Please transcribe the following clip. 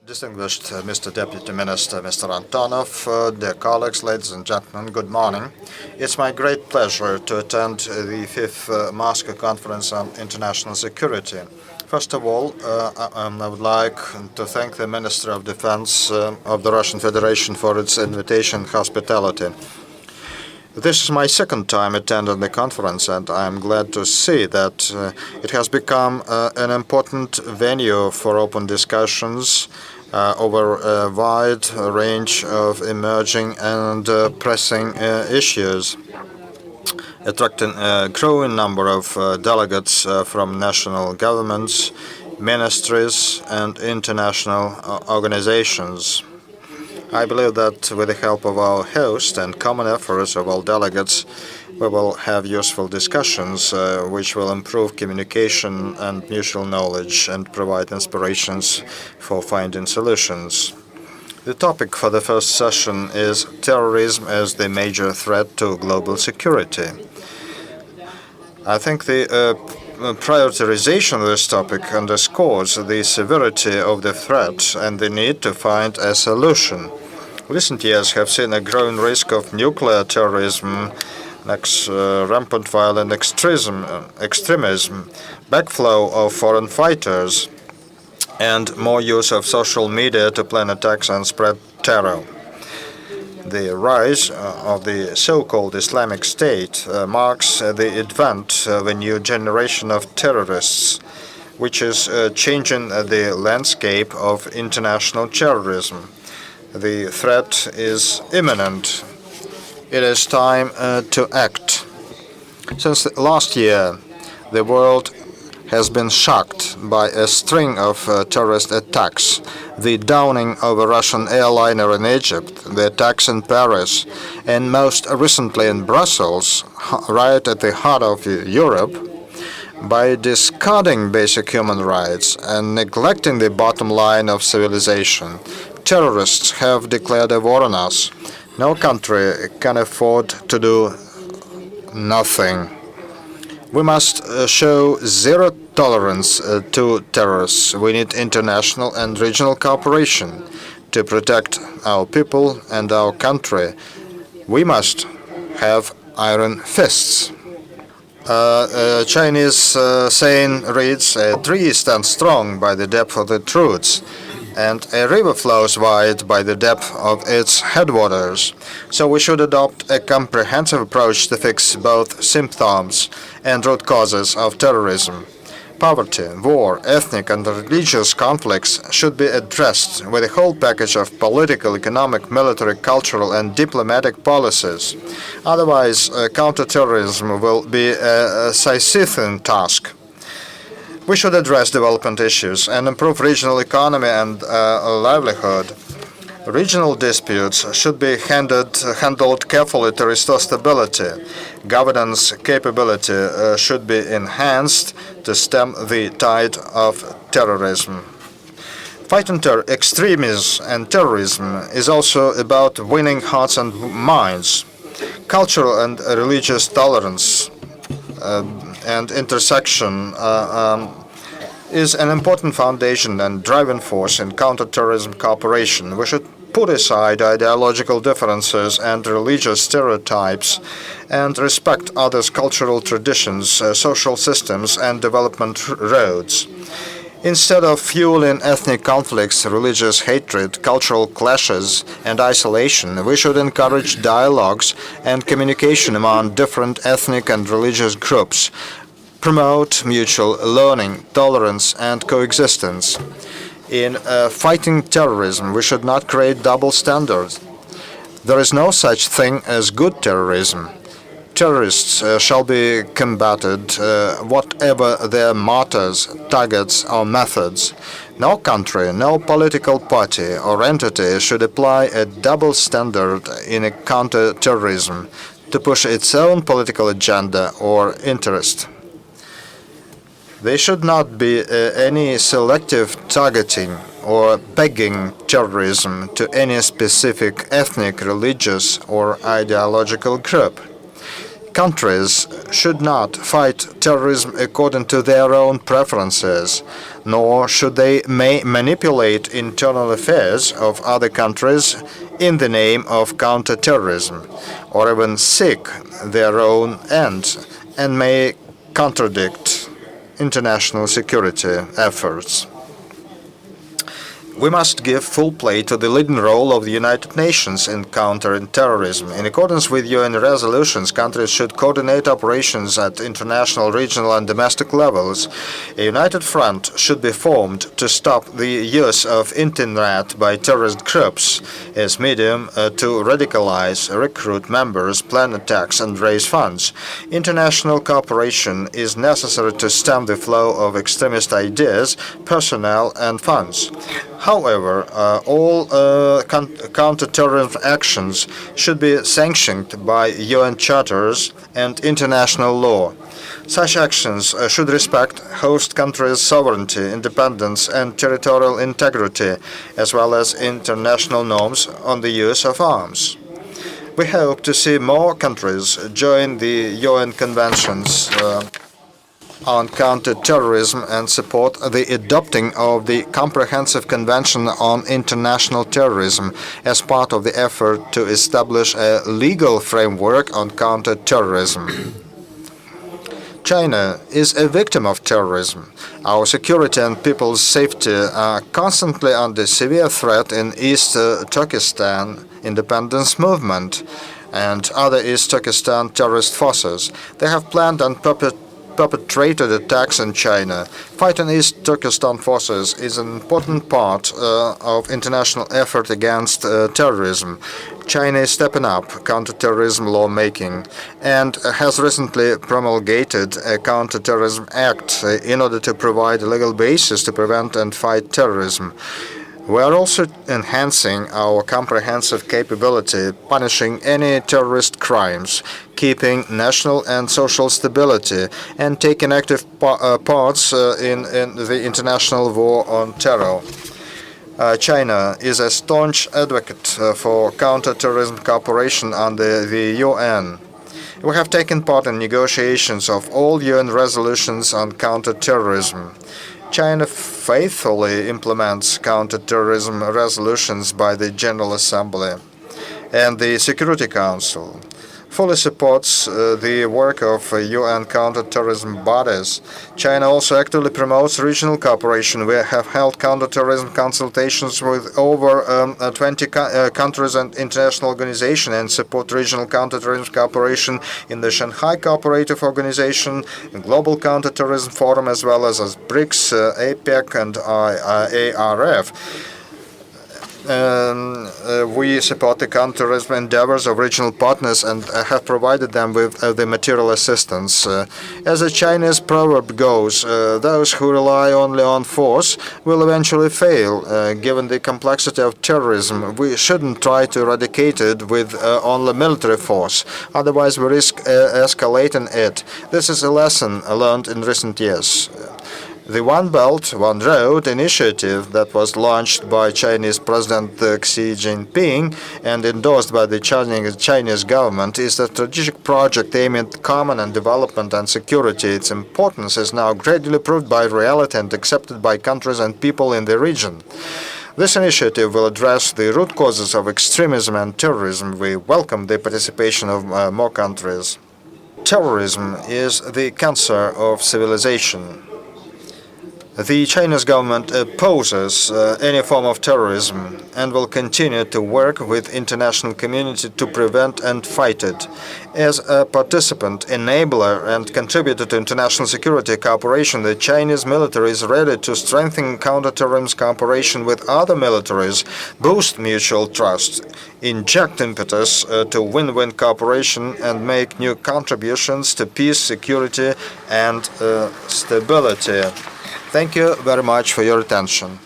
Distinguished Mr. Deputy Minister, Mr. Antonov, dear colleagues, ladies and gentlemen, good morning. It's my great pleasure to attend the fifth Moscow Conference on International Security. First of all, I would like to thank the Minister of Defense of the Russian Federation for its invitation and hospitality. This is my second time attending the conference, and I am glad to see that it has become an important venue for open discussions over a wide range of emerging and pressing issues, attracting a growing number of delegates from national governments, ministries, and international organizations. I believe that with the help of our host and common efforts of all delegates, we will have useful discussions which will improve communication and mutual knowledge and provide inspirations for finding solutions. The topic for the first session is terrorism as the major threat to global security. I think the prioritization of this topic underscores the severity of the threat and the need to find a solution. Recent years have seen a growing risk of nuclear terrorism, rampant violent extremism, backflow of foreign fighters, and more use of social media to plan attacks and spread terror. The rise of the so-called Islamic State marks the advent of a new generation of terrorists, which is changing the landscape of international terrorism. The threat is imminent. It is time to act. Since last year, the world has been shocked by a string of terrorist attacks. The downing of a Russian airliner in Egypt, the attacks in Paris, and most recently in Brussels, right at the heart of Europe. By discarding basic human rights and neglecting the bottom line of civilization, terrorists have declared a war on us. No country can afford to do nothing. We must show zero tolerance to terrorists. We need international and regional cooperation to protect our people and our country. We must have iron fists. Chinese saying reads, "A tree stands strong by the depth of its roots, and a river flows wide by the depth of its headwaters." So we should adopt a comprehensive approach to fix both symptoms and root causes of terrorism. Poverty, war, ethnic and religious conflicts should be addressed with a whole package of political, economic, military, cultural and diplomatic policies. Otherwise, counterterrorism will be a Sisyphean task. We should address development issues and improve regional economy and livelihood. Regional disputes should be handled carefully to restore stability. Governance capability should be enhanced to stem the tide of terrorism. Fighting extremism and terrorism is also about winning hearts and minds. Cultural and religious tolerance and intersection is an important foundation and driving force in counterterrorism cooperation. We should put aside ideological differences and religious stereotypes and respect others' cultural traditions, social systems, and development roads. Instead of fueling ethnic conflicts, religious hatred, cultural clashes, and isolation, we should encourage dialogues and communication among different ethnic and religious groups, promote mutual learning, tolerance, and coexistence. In fighting terrorism, we should not create double standards. There is no such thing as good terrorism. Terrorists shall be combated, whatever their motives, targets, or methods. No country, no political party or entity should apply a double standard in counter-terrorism to push its own political agenda or interest. There should not be any selective targeting or pegging terrorism to any specific ethnic, religious, or ideological group. countries should not fight terrorism according to their own preferences, nor should they manipulate internal affairs of other countries in the name of counterterrorism, or even seek their own ends and may contradict international security efforts. We must give full play to the leading role of the United Nations in countering terrorism. In accordance with UN resolutions, countries should coordinate operations at international, regional and domestic levels. A united front should be formed to stop the use of internet by terrorist groups as medium to radicalize, recruit members, plan attacks and raise funds. International cooperation is necessary to stem the flow of extremist ideas, personnel and funds. However, all counter-terrorism actions should be sanctioned by UN charters and international law. Such actions should respect host countries' sovereignty, independence and territorial integrity, as well as international norms on the use of arms. We hope to see more countries join the UN conventions on counter-terrorism and support the adopting of the Comprehensive Convention on International Terrorism as part of the effort to establish a legal framework on counter-terrorism. China is a victim of terrorism. Our security and people's safety are constantly under severe threat in East Turkestan independence movement and other East Turkestan terrorist forces. They have planned and perpetrated attacks in China. Fighting East Turkestan forces is an important part of international effort against terrorism. China is stepping up counterterrorism lawmaking and has recently promulgated a Counterterrorism Act in order to provide a legal basis to prevent and fight terrorism. We are also enhancing our comprehensive capability, punishing any terrorist crimes, keeping national and social stability, and taking active parts in the international war on terror. China is a staunch advocate for counterterrorism cooperation under the UN. We have taken part in negotiations of all UN resolutions on counterterrorism. China faithfully implements counterterrorism resolutions by the General Assembly, and the Security Council fully supports the work of UN counterterrorism bodies. China also actively promotes regional cooperation. We have held counterterrorism consultations with over 20 countries and international organizations and support regional counterterrorism cooperation in the Shanghai Cooperative Organization, Global Counterterrorism Forum, as well as BRICS, APEC, and ARF. We support the counterterrorism endeavors of regional partners and have provided them with the material assistance. As a Chinese proverb goes, those who rely only on force will eventually fail. Given the complexity of terrorism, we shouldn't try to eradicate it with only military force. Otherwise, we risk escalating it. This is a lesson learned in recent years. The One Belt, One Road initiative that was launched by Chinese President Xi Jinping and endorsed by the Chinese government is a strategic project aimed at common development and security. Its importance is now gradually proved by reality and accepted by countries and people in the region. This initiative will address the root causes of extremism and terrorism. We welcome the participation of more countries. Terrorism is the cancer of civilization. The Chinese government opposes any form of terrorism and will continue to work with international community to prevent and fight it. As a participant, enabler, and contributor to international security cooperation, the Chinese military is ready to strengthen counterterrorism cooperation with other militaries, boost mutual trust, inject impetus to win-win cooperation, and make new contributions to peace, security, and stability. Thank you very much for your attention.